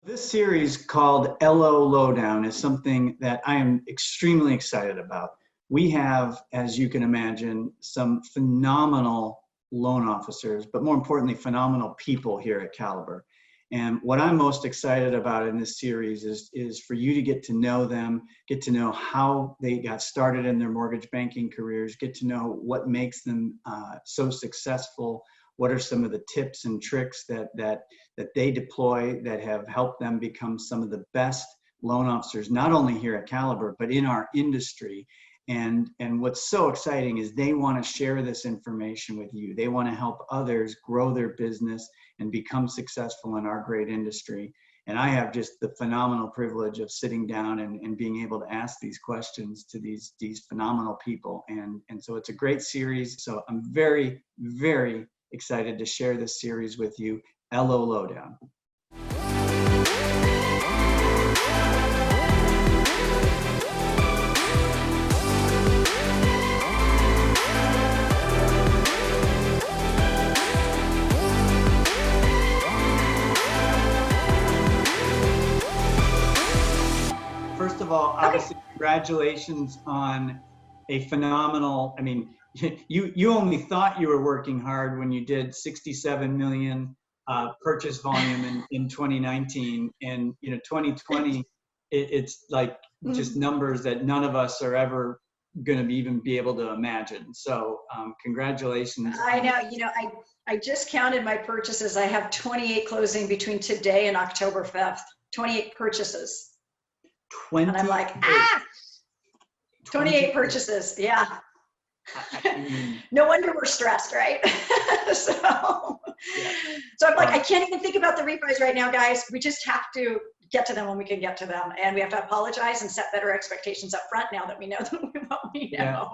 This series called LO Lowdown is something that I am extremely excited about. We have, as you can imagine, some phenomenal loan officers, but more importantly, phenomenal people here at Caliber. And what I'm most excited about in this series is for you to get to know them, get to know how they got started in their mortgage banking careers, get to know what makes them so successful. What are some of the tips and tricks that they deploy that have helped them become some of the best loan officers, not only here at Caliber, but in our industry. And what's so exciting is they want to share this information with you. They want to help others grow their business and become successful in our great industry. And I have just the phenomenal privilege of sitting down and being able to ask these questions to these phenomenal people. And so it's a great series. So I'm very, very excited to share this series with you, LO Lowdown. First of all, obviously, congratulations on a phenomenal, you only thought you were working hard when you did 67 million purchase volume in 2019, and 2020 it's like just numbers that none of us are ever going to even be able to imagine. So congratulations. I know. I just counted my purchases. I have 28 closing between today and October 5th. 28 purchases. 20. And I'm like, 28 purchases. Yeah. No wonder we're stressed, right? So I'm like, I can't even think about the refis right now, guys. We just have to get to them when we can get to them, and we have to apologize and set better expectations up front now that we know what we know.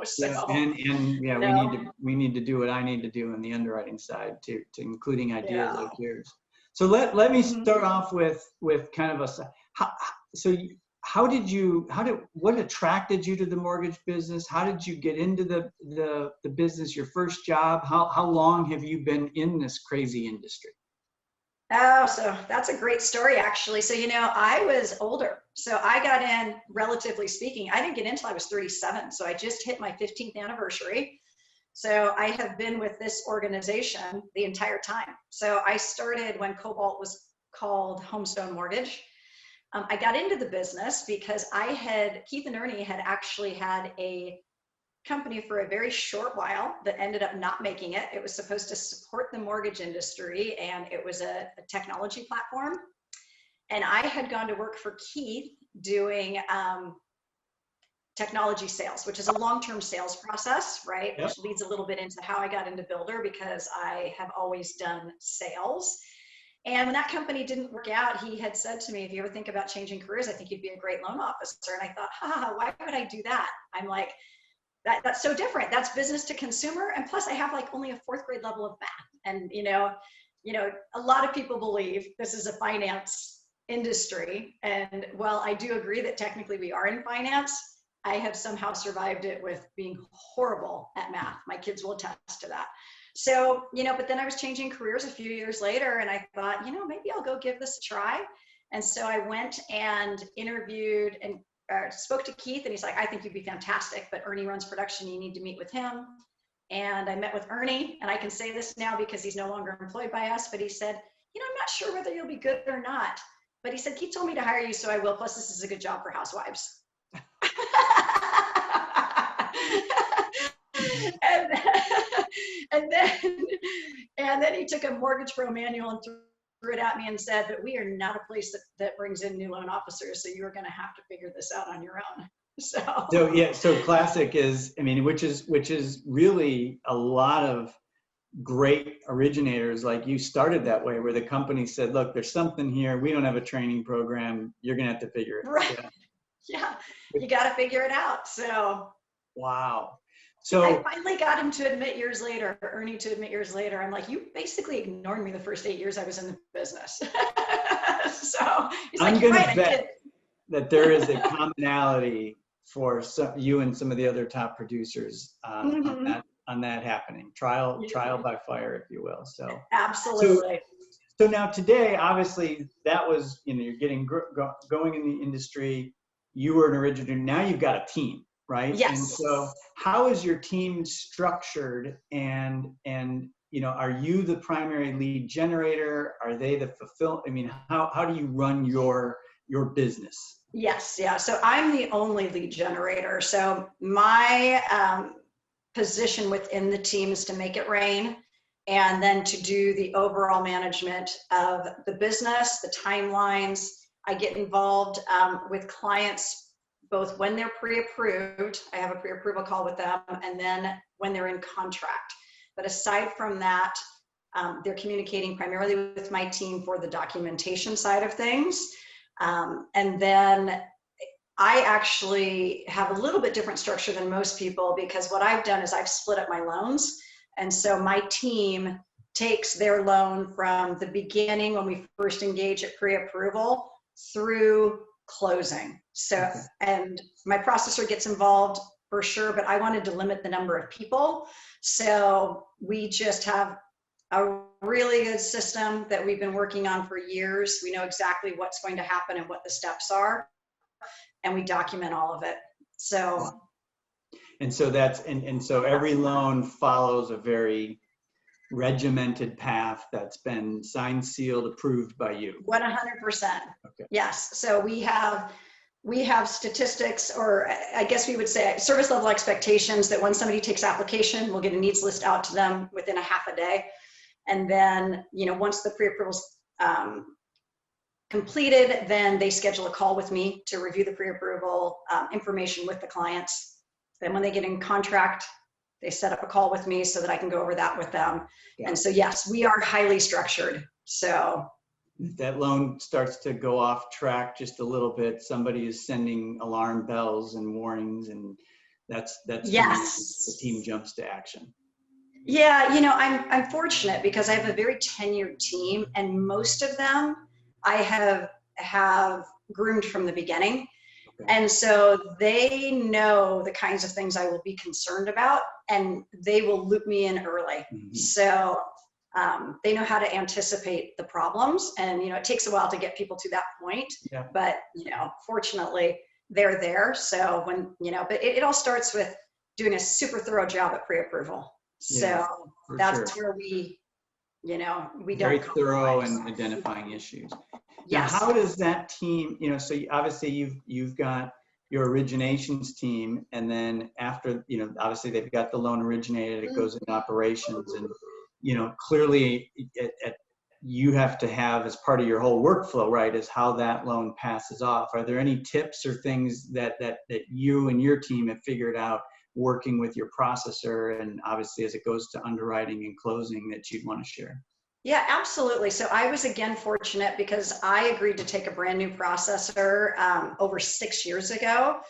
We need to do what I need to do on the underwriting side to including ideas like yours. So let me start off with kind of what attracted you to the mortgage business? How did you get into the business, your first job? How long have you been in this crazy industry? Oh, so that's a great story, actually. So, I was older. So I got in, relatively speaking, I didn't get in until I was 37. So I just hit my 15th anniversary. So I have been with this organization the entire time. So I started when Cobalt was called Homestone Mortgage. I got into the business because Keith and Ernie had actually had a company for a very short while that ended up not making it. It was supposed to support the mortgage industry, and it was a technology platform. And I had gone to work for Keith doing technology sales, which is a long-term sales process, right? Yep. Which leads a little bit into how I got into Builder, because I have always done sales. And when that company didn't work out, he had said to me, if you ever think about changing careers, I think you'd be a great loan officer. And I thought, why would I do that? I'm like, that's so different. That's business to consumer. And plus I have like only a 4th grade level of math. And, a lot of people believe this is a finance industry. And while I do agree that technically we are in finance, I have somehow survived it with being horrible at math. My kids will attest to that. So, but then I was changing careers a few years later, and I thought, maybe I'll go give this a try. And so I went and interviewed and spoke to Keith, and he's like, I think you'd be fantastic, but Ernie runs production. You need to meet with him. And I met with Ernie, and I can say this now because he's no longer employed by us, but he said, I'm not sure whether you'll be good or not. But he said, Keith told me to hire you, so I will. Plus, this is a good job for housewives. And then he took a Mortgage Pro manual and threw it at me and said, but we are not a place that brings in new loan officers, so you're going to have to figure this out on your own. So classic is, which is really a lot of great originators like you started that way, where the company said, look, there's something here. We don't have a training program. You're going to have to figure it out. Right. Yeah. You got to figure it out. So. Wow. So I finally got him to admit years later, Ernie to admit years later, I'm like, you basically ignored me the first 8 years I was in the business. So he's like, I'm going to bet that there is a commonality for you and some of the other top producers on that happening. Trial by fire, if you will. So absolutely. So now today, obviously, that was, you're getting going in the industry. You were an originator. Now you've got a team, right? Yes. And so, how is your team structured? And are you the primary lead generator? Are they the fulfill? I mean, how do you run your business? Yes, yeah. So I'm the only lead generator. So my position within the team is to make it rain, and then to do the overall management of the business, the timelines. I get involved with clients both when they're pre-approved. I have a pre-approval call with them, and then when they're in contract. But aside from that, they're communicating primarily with my team for the documentation side of things. And then I actually have a little bit different structure than most people, because what I've done is I've split up my loans. And so my team takes their loan from the beginning, when we first engage at pre-approval, through closing. So, and my processor gets involved for sure, but I wanted to limit the number of people. So we just have a really good system that we've been working on for years. We know exactly what's going to happen and what the steps are, and we document all of it. So, and so that's, and so every loan follows a very regimented path that's been signed, sealed, approved by you. 100%. Okay. Yes. So we have statistics, or I guess we would say service level expectations, that when somebody takes application, we'll get a needs list out to them within a half a day. And then, once the pre-approval's completed, then they schedule a call with me to review the pre-approval information with the clients. Then when they get in contract, they set up a call with me so that I can go over that with them. Yeah. And so, yes, we are highly structured. So if that loan starts to go off track just a little bit, somebody is sending alarm bells and warnings, and that's yes, the team jumps to action. Yeah, I'm fortunate because I have a very tenured team, and most of them I have groomed from the beginning. Okay. And so they know the kinds of things I will be concerned about, and they will loop me in early. Mm-hmm. So they know how to anticipate the problems, and it takes a while to get people to that point. Yeah. But fortunately they're there. So when but it all starts with doing a super thorough job at pre-approval. So that's sure. Where we don't very thorough in identifying issues. Yes. Now, how does that team, so obviously you've got your originations team, and then after, obviously they've got the loan originated, it goes into operations, and, clearly you have to have as part of your whole workflow, right, is how that loan passes off. Are there any tips or things that you and your team have figured out working with your processor, and obviously as it goes to underwriting and closing, that you'd want to share? Yeah, absolutely. So I was again fortunate because I agreed to take a brand new processor over 6 years ago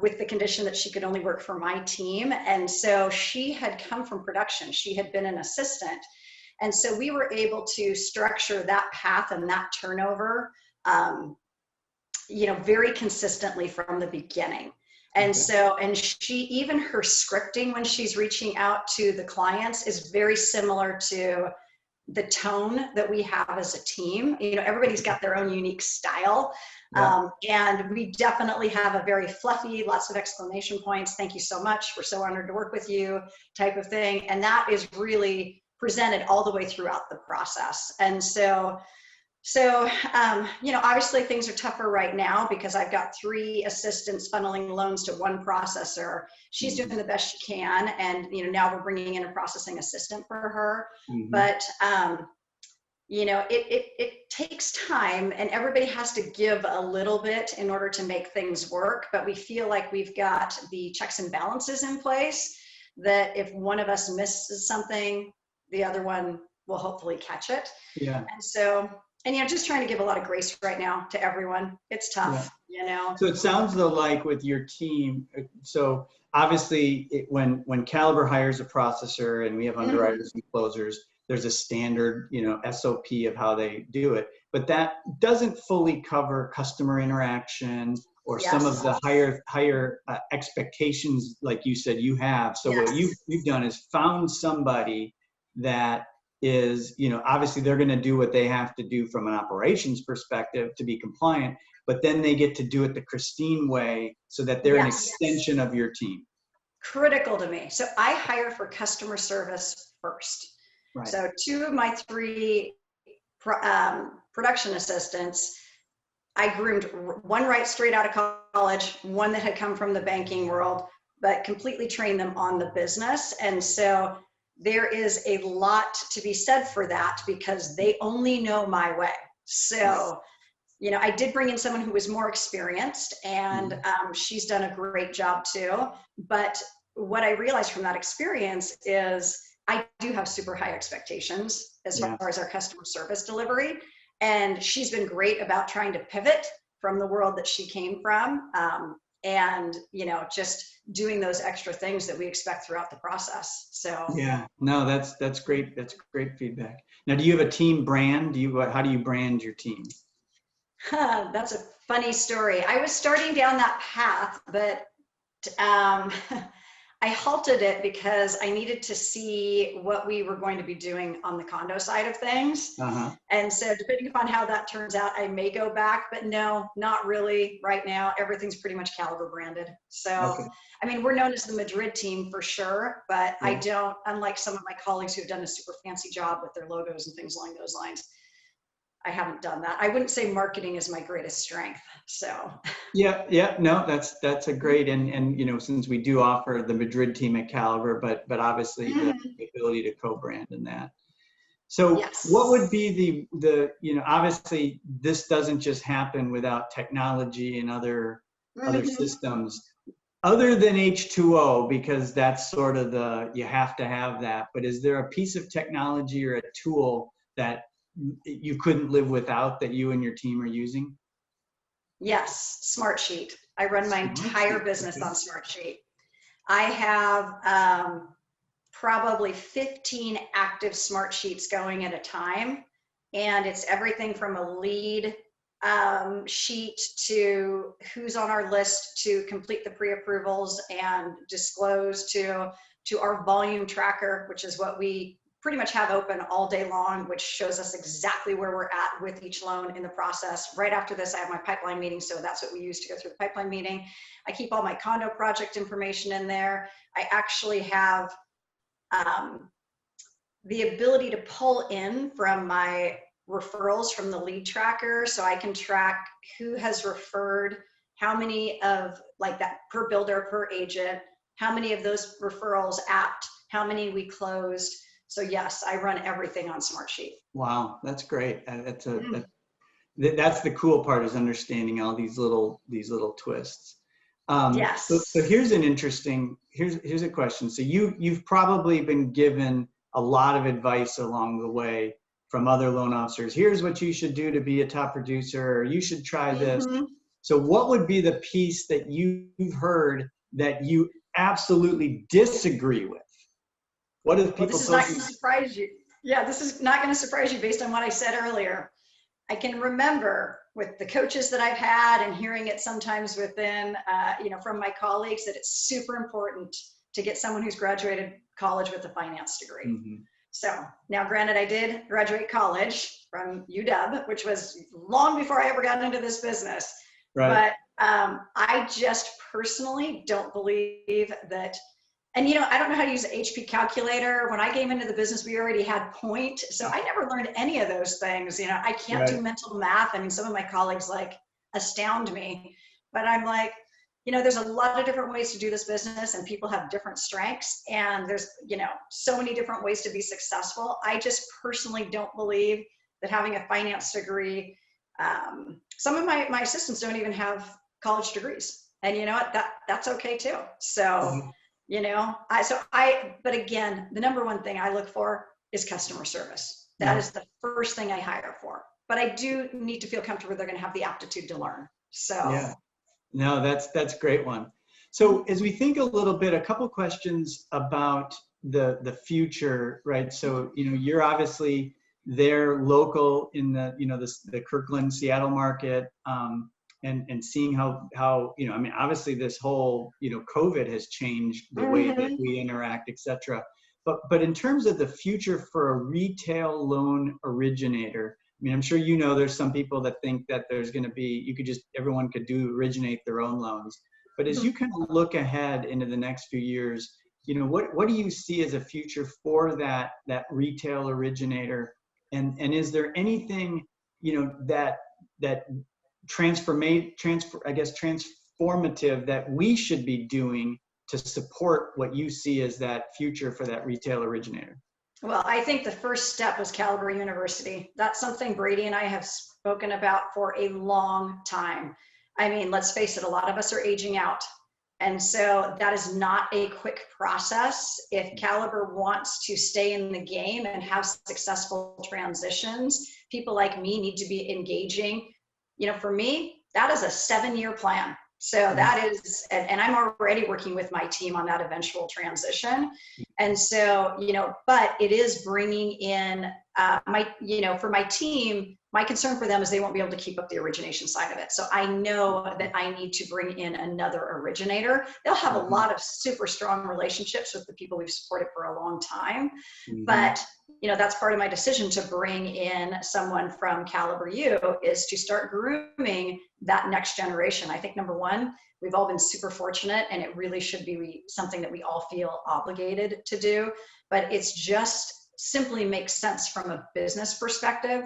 with the condition that she could only work for my team. And so she had come from production. She had been an assistant. And so we were able to structure that path and that turnover, very consistently from the beginning. And okay. So, and she, even her scripting when she's reaching out to the clients is very similar to the tone that we have as a team. Everybody's got their own unique style. Yeah. And we definitely have a very fluffy, lots of exclamation points. Thank you so much. We're so honored to work with you type of thing. And that is really presented all the way throughout the process. And so, obviously things are tougher right now because I've got 3 assistants funneling loans to 1 processor. She's doing the best she can. And, now we're bringing in a processing assistant for her. Mm-hmm. But, it takes time, and everybody has to give a little bit in order to make things work. But we feel like we've got the checks and balances in place that if one of us misses something, the other one will hopefully catch it. Yeah. And so, just trying to give a lot of grace right now to everyone. It's tough, So it sounds though like with your team, so obviously when Caliber hires a processor and we have underwriters and closers, there's a standard, SOP of how they do it, but that doesn't fully cover customer interaction or some of the higher expectations, like you said you have. So what you've done is found somebody that is, obviously they're going to do what they have to do from an operations perspective to be compliant, but then they get to do it the Christine way so that they're an extension of your team. Critical to me. So I hire for customer service first. Right. So 2 of my 3 production assistants, I groomed one right straight out of college, one that had come from the banking world, but completely trained them on the business. And so there is a lot to be said for that because they only know my way. So, I did bring in someone who was more experienced, and she's done a great job too. But what I realized from that experience is I do have super high expectations as far as our customer service delivery. And she's been great about trying to pivot from the world that she came from. And, just doing those extra things that we expect throughout the process. So yeah, no, that's great. That's great feedback. Now, do you have a team brand? How do you brand your team? That's a funny story. I was starting down that path, but I halted it because I needed to see what we were going to be doing on the condo side of things. And so depending upon how that turns out, I may go back, but no, not really right now. Everything's pretty much Caliber branded. So, I mean, we're known as the Madrid team for sure, but I don't, unlike some of my colleagues who have done a super fancy job with their logos and things along those lines, I haven't done that. I wouldn't say marketing is my greatest strength. So no, that's a great, and since we do offer the Madrid team at Caliber, but obviously the ability to co-brand in that. So what would be the obviously this doesn't just happen without technology and other systems other than H2O, because that's sort of you have to have that. But is there a piece of technology or a tool that you couldn't live without that you and your team are using? Yes, Smartsheet. I run my entire business on Smartsheet. I have probably 15 active Smartsheets going at a time. And it's everything from a lead sheet to who's on our list to complete the pre-approvals and disclose to our volume tracker, which is what we pretty much have open all day long, which shows us exactly where we're at with each loan in the process. Right after this, I have my pipeline meeting, so that's what we use to go through the pipeline meeting. I keep all my condo project information in there. I actually have the ability to pull in from my referrals from the lead tracker, so I can track who has referred, how many of like that per builder, per agent, how many of those referrals apped, how many we closed. So yes, I run everything on Smartsheet. Wow, that's great. That's the cool part, is understanding all these little twists. Yes. So here's a question. So you've probably been given a lot of advice along the way from other loan officers. Here's what you should do to be a top producer, or you should try this. So what would be the piece that you've heard that you absolutely disagree with? What if people? This is not going to surprise you. Yeah, this is not going to surprise you based on what I said earlier. I can remember with the coaches that I've had and hearing it sometimes within, from my colleagues, that it's super important to get someone who's graduated college with a finance degree. So now, granted, I did graduate college from UW, which was long before I ever got into this business. Right. But I just personally don't believe that. And, I don't know how to use an HP calculator. When I came into the business, we already had point. So I never learned any of those things. I can't do mental math. I mean, some of my colleagues astound me, but I'm like, there's a lot of different ways to do this business, and people have different strengths, and there's, so many different ways to be successful. I just personally don't believe that having a finance degree, some of my assistants don't even have college degrees, and you know what, that's okay too. So, but again, the number one thing I look for is customer service. That is the first thing I hire for, but I do need to feel comfortable they're going to have the aptitude to learn. So no, that's a great one. So as we think a little bit, a couple questions about the future, right? So, you're obviously there local in the Kirkland, Seattle market, and seeing how, I mean, obviously this whole, COVID has changed the way that we interact, et cetera. But in terms of the future for a retail loan originator, I mean, I'm sure you know there's some people that think that there's going to be, everyone could originate their own loans. But as you kind of look ahead into the next few years, what do you see as a future for that retail originator? And is there anything, that transformative that we should be doing to support what you see as that future for that retail originator? Well, I think the first step was Caliber University. That's something Brady and I have spoken about for a long time. I mean, let's face it, a lot of us are aging out. And so that is not a quick process. If Caliber wants to stay in the game and have successful transitions, people like me need to be engaging. For me, that is a 7-year plan. So that is, and I'm already working with my team on that eventual transition. And so, but it is bringing in for my team, my concern for them is they won't be able to keep up the origination side of it. So I know that I need to bring in another originator. They'll have a lot of super strong relationships with the people we've supported for a long time. But, that's part of my decision to bring in someone from Caliber U is to start grooming that next generation. I think number one, we've all been super fortunate, and it really should be something that we all feel obligated to do, but it's just simply makes sense from a business perspective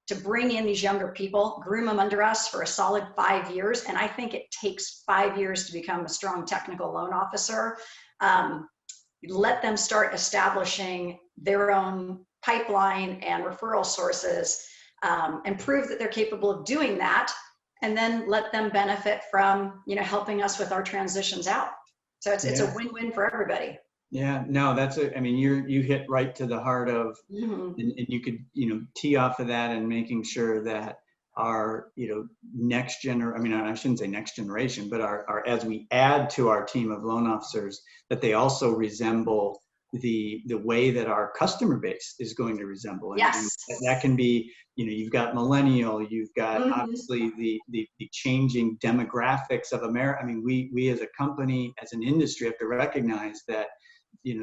to bring in these younger people, groom them under us for a solid 5 years. And I think it takes 5 years to become a strong technical loan officer. Let them start establishing their own pipeline and referral sources, and prove that they're capable of doing that. And then let them benefit from, helping us with our transitions out. So it's a win-win for everybody. Yeah, no, you hit right to the heart of, and you could, tee off of that and making sure that our, next generation, I shouldn't say next generation, but our, as we add to our team of loan officers, that they also resemble the way that our customer base is going to resemble. Yes. And that can be, you've got millennial, you've got obviously the changing demographics of America. I mean, we as a company, as an industry, have to recognize that,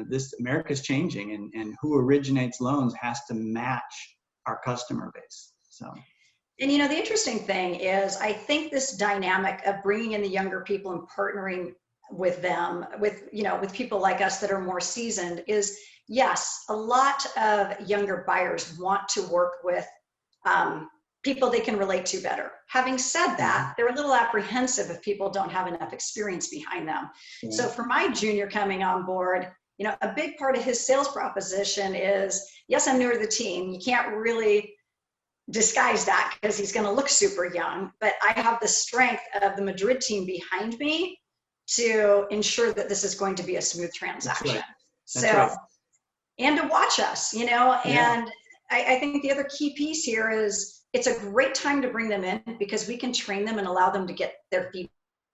this America's changing, and who originates loans has to match our customer base. So. And the interesting thing is, I think this dynamic of bringing in the younger people and partnering with them, with people like us that are more seasoned, is yes, a lot of younger buyers want to work with people they can relate to better. Having said that, they're a little apprehensive if people don't have enough experience behind them. Yeah. So for my junior coming on board, a big part of his sales proposition is, yes, I'm newer to the team. You can't really disguise that because he's going to look super young, but I have the strength of the Madrid team behind me to ensure that this is going to be a smooth transaction. That's right. And to watch us, and I think the other key piece here is it's a great time to bring them in because we can train them and allow them to get their feet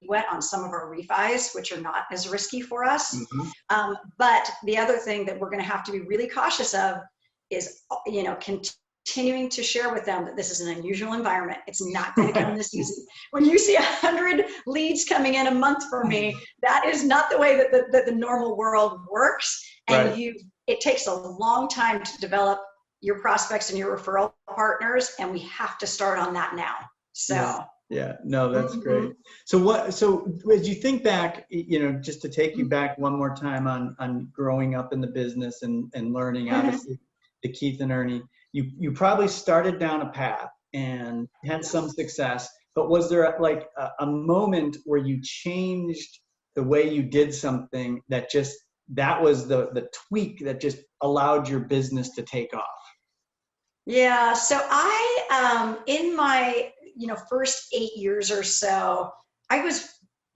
wet on some of our refis, which are not as risky for us. But the other thing that we're going to have to be really cautious of is, continuing to share with them that this is an unusual environment. It's not going to come this easy. When you see 100 leads coming in a month for me, that is not the way that the normal world works. And it takes a long time to develop your prospects and your referral partners, and we have to start on that now. So. Yeah, no, that's great. So as you think back, just to take you back one more time on growing up in the business and learning, obviously, the Keith and Ernie, you probably started down a path and had some success, but was there like a moment where you changed the way you did something that was the tweak that just allowed your business to take off? Yeah, so I, in my, first 8 years or so, I was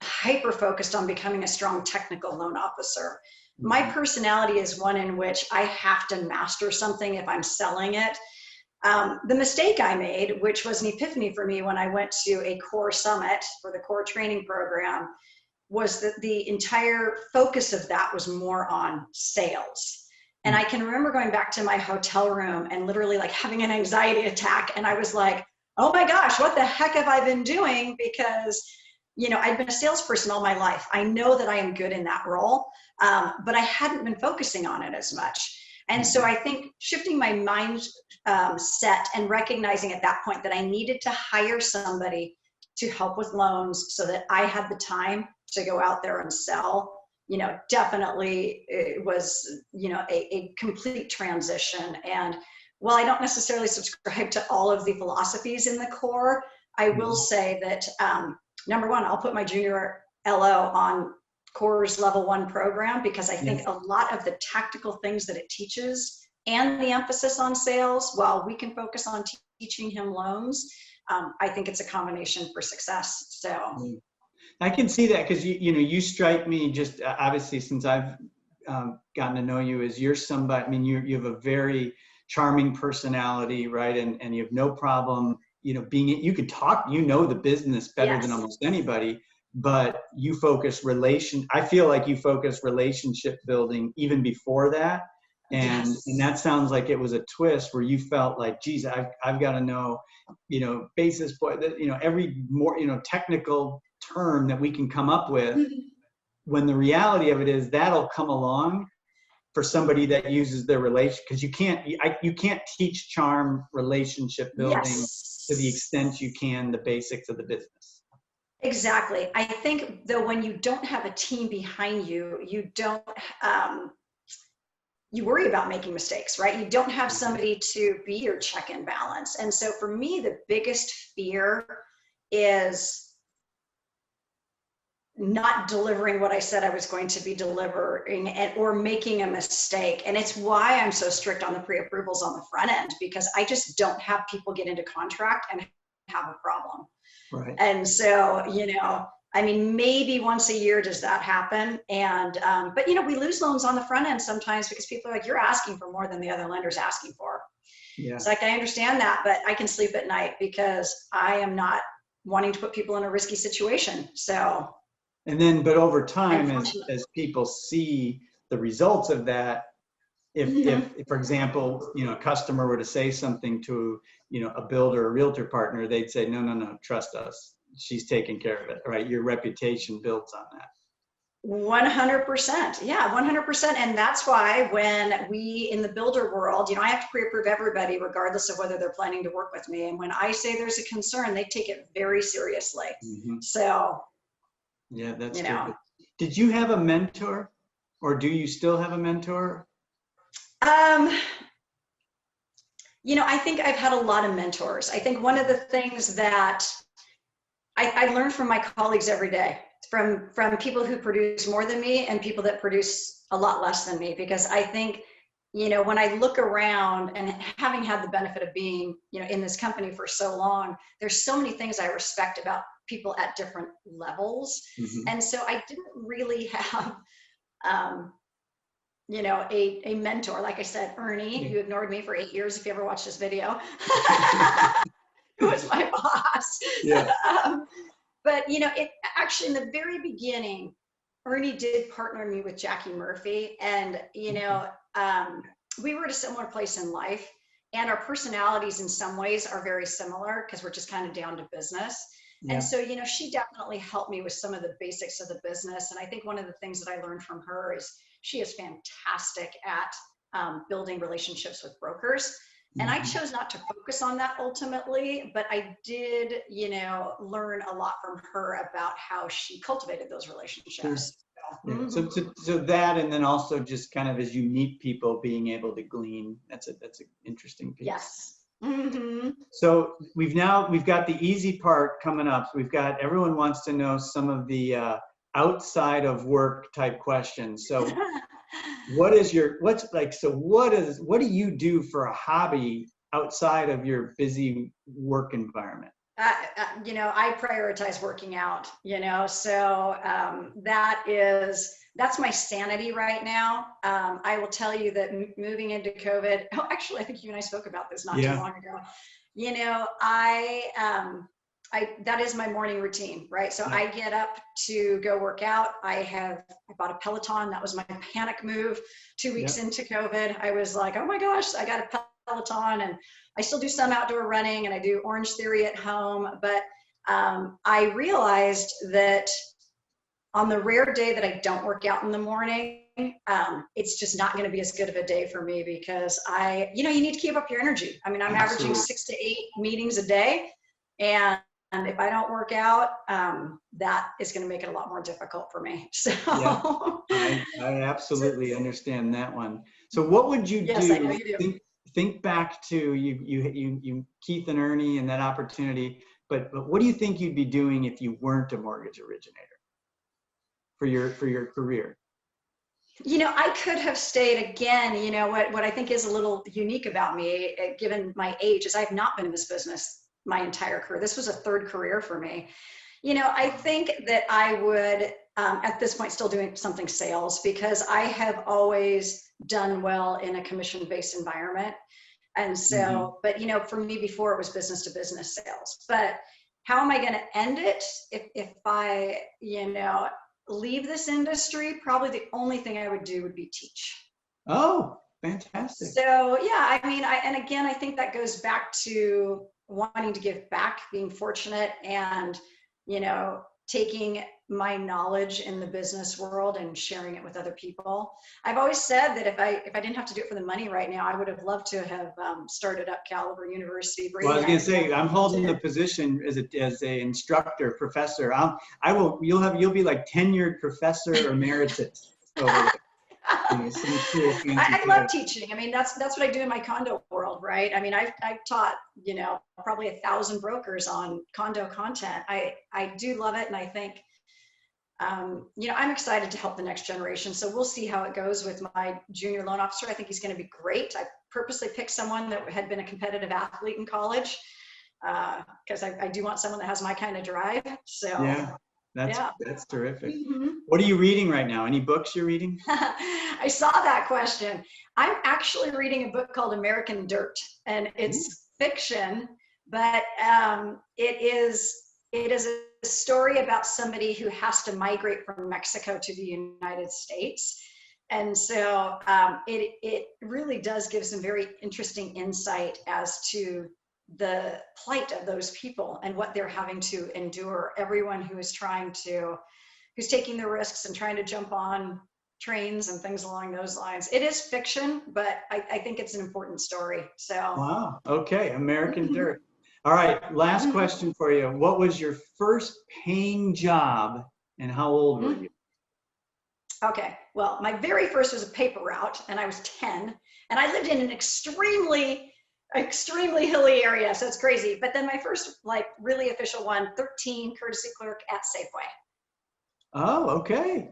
hyper focused on becoming a strong technical loan officer. My personality is one in which I have to master something if I'm selling it. The mistake I made, which was an epiphany for me when I went to a core summit for the core training program, was that the entire focus of that was more on sales. And I can remember going back to my hotel room and literally like having an anxiety attack. And I was like, oh my gosh, what the heck have I been doing? Because, I've been a salesperson all my life. I know that I am good in that role, but I hadn't been focusing on it as much. And so I think shifting my mind set and recognizing at that point that I needed to hire somebody to help with loans so that I had the time to go out there and sell, definitely it was, a complete transition. And while I don't necessarily subscribe to all of the philosophies in the core, I will say that, number one, I'll put my junior LO on Core's level 1 program, because I think a lot of the tactical things that it teaches and the emphasis on sales, while we can focus on teaching him loans, I think it's a combination for success. So I can see that, because you strike me, just obviously since I've gotten to know you, as you're somebody, I mean, you have a very charming personality, right? And you have no problem, you could talk, the business better than almost anybody, but you focus I feel like you focus relationship building even before that. And that sounds like it was a twist where you felt like, geez, I've got to know, basis point, every more, technical term that we can come up with, when the reality of it is that'll come along for somebody that uses their relation, because you can't teach charm, relationship building to the extent you can the basics of the business. Exactly. I think though, when you don't have a team behind you, you don't, you worry about making mistakes, right? You don't have somebody to be your check and balance. And so for me, the biggest fear is not delivering what I said I was going to be delivering, or making a mistake. And it's why I'm so strict on the pre-approvals on the front end, because I just don't have people get into contract and have a problem. Right. And so, I mean, maybe once a year does that happen. And, but we lose loans on the front end sometimes because people are like, you're asking for more than the other lender's asking for. Yeah. It's like, I understand that, but I can sleep at night because I am not wanting to put people in a risky situation. So. And then, but over time, as people see the results of that, if for example, a customer were to say something to, a builder or realtor partner, they'd say, no, trust us. She's taking care of it, right? Your reputation builds on that. 100%. Yeah, 100%. And that's why when we, in the builder world, I have to pre-approve everybody regardless of whether they're planning to work with me. And when I say there's a concern, they take it very seriously. So. Yeah, that's good. Did you have a mentor, or do you still have a mentor? I think I've had a lot of mentors. I think one of the things that I learn from my colleagues every day, from people who produce more than me and people that produce a lot less than me, because I think, when I look around and having had the benefit of being, in this company for so long, there's so many things I respect about people at different levels. And so I didn't really have, a mentor. Like I said, Ernie, you ignored me for 8 years. If you ever watched this video, who was my boss. Yeah. But, it actually, in the very beginning, Ernie did partner me with Jackie Murphy. And, we were at a similar place in life, and our personalities in some ways are very similar because we're just kind of down to business. Yeah. And so, she definitely helped me with some of the basics of the business. And I think one of the things that I learned from her is she is fantastic at building relationships with brokers. And I chose not to focus on that ultimately, but I did, learn a lot from her about how she cultivated those relationships. Yeah. So that, and then also just kind of as you meet people, being able to glean, that's an interesting piece. Yes. So we've got the easy part coming up. So everyone wants to know some of the outside of work type questions. So what do you do for a hobby outside of your busy work environment? I prioritize working out, so that's my sanity right now. I will tell you that moving into COVID, actually, I think you and I spoke about this not too long ago. That is my morning routine, right? So I get up to go work out. I bought a Peloton. That was my panic move 2 weeks into COVID. I was like, oh my gosh, I got a Peloton, and I still do some outdoor running, and I do Orange Theory at home, but I realized that on the rare day that I don't work out in the morning, it's just not going to be as good of a day for me because you need to keep up your energy. I mean, I'm averaging 6 to 8 meetings a day. And if I don't work out, that is going to make it a lot more difficult for me. So yeah, I absolutely understand that one. So what would you yes, do? I know you do. Think back to you, Keith and Ernie, and that opportunity. But what do you think you'd be doing if you weren't a mortgage originator for your career? I could have stayed again. What I think is a little unique about me, given my age, is I've not been in this business my entire career. This was a third career for me. I think that I would, at this point, still doing something sales because I have always done well in a commission-based environment. And so, but for me before it was business to business sales. But how am I going to end it if I, leave this industry? Probably the only thing I would do would be teach. Oh, fantastic. So yeah, I mean, and again, I think that goes back to wanting to give back, being fortunate, and taking my knowledge in the business world and sharing it with other people. I've always said that if I didn't have to do it for the money right now, I would have loved to have started up Caliber University. Well, I was going to say, I'm holding the position as a instructor, professor. You'll be like tenured professor emeritus over there. I love teaching. I mean, that's what I do in my condo world, right? I mean, I've taught, probably 1,000 brokers on condo content. I do love it. And I think, I'm excited to help the next generation. So we'll see how it goes with my junior loan officer. I think he's going to be great. I purposely picked someone that had been a competitive athlete in college because I do want someone that has my kind of drive. So yeah. That's terrific. What are you reading right now? Any books you're reading? I saw that question. I'm actually reading a book called American Dirt, and it's fiction, but it is a story about somebody who has to migrate from Mexico to the United States. And so it really does give some very interesting insight as to the plight of those people and what they're having to endure. Everyone who's taking the risks and trying to jump on trains and things along those lines. It is fiction, but I think it's an important story. So wow. Okay. American Dirt. All right. Last question for you. What was your first paying job and how old were you? Okay. Well, my very first was a paper route and I was 10 and I lived in an extremely hilly area. So it's crazy. But then my first really official one, 13, courtesy clerk at Safeway. Oh, okay.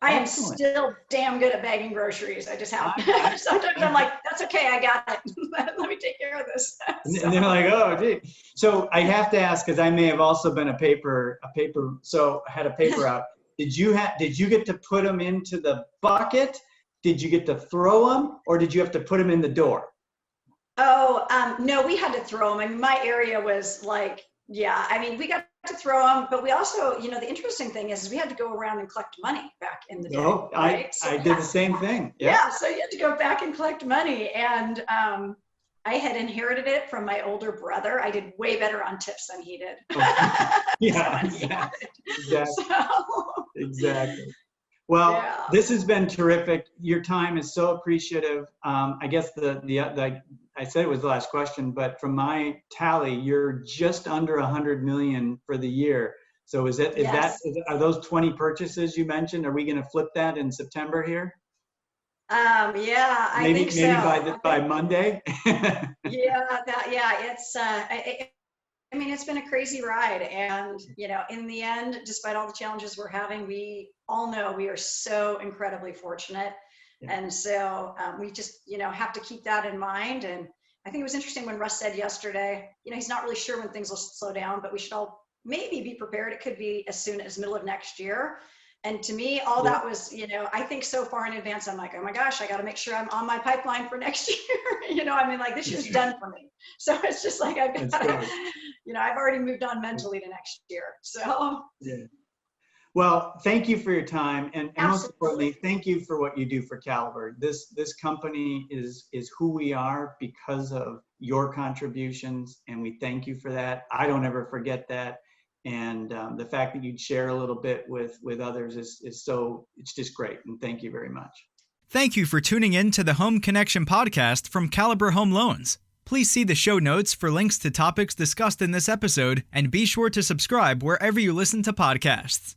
I am still damn good at bagging groceries. I just have sometimes I'm like, that's okay, I got it. Let me take care of this. And they're like, oh, gee. So I have to ask, because I may have also been so I had a paper out. Did you get to put them into the bucket? Did you get to throw them, or did you have to put them in the door? Oh, no, we had to throw them. I mean, my area was we got to throw them, but we also, the interesting thing is we had to go around and collect money back in the day. Oh, right? I did the same thing. Yeah, so you had to go back and collect money. And I had inherited it from my older brother. I did way better on tips than he did. Yeah, exactly. Well, this has been terrific. Your time is so appreciative. I guess I said it was the last question, but from my tally, you're just under 100 million for the year. So are those 20 purchases you mentioned? Are we going to flip that in September here? Yeah, I think so. Maybe by Monday. It's been a crazy ride, and in the end, despite all the challenges we're having, we all know we are so incredibly fortunate. Yeah. And so we just have to keep that in mind. And I think it was interesting when Russ said yesterday, he's not really sure when things will slow down, but we should all maybe be prepared. It could be as soon as middle of next year. And to me, all that was, I think so far in advance, I'm like, oh my gosh, I got to make sure I'm on my pipeline for next year. This year's done for me. So it's just like, I've got to, I've already moved on mentally to next year. So. Yeah. Well, thank you for your time. And most importantly, thank you for what you do for Caliber. This company is who we are because of your contributions. And we thank you for that. I don't ever forget that. And the fact that you'd share a little bit with others is so, it's just great. And thank you very much. Thank you for tuning in to the Home Connection podcast from Caliber Home Loans. Please see the show notes for links to topics discussed in this episode, and be sure to subscribe wherever you listen to podcasts.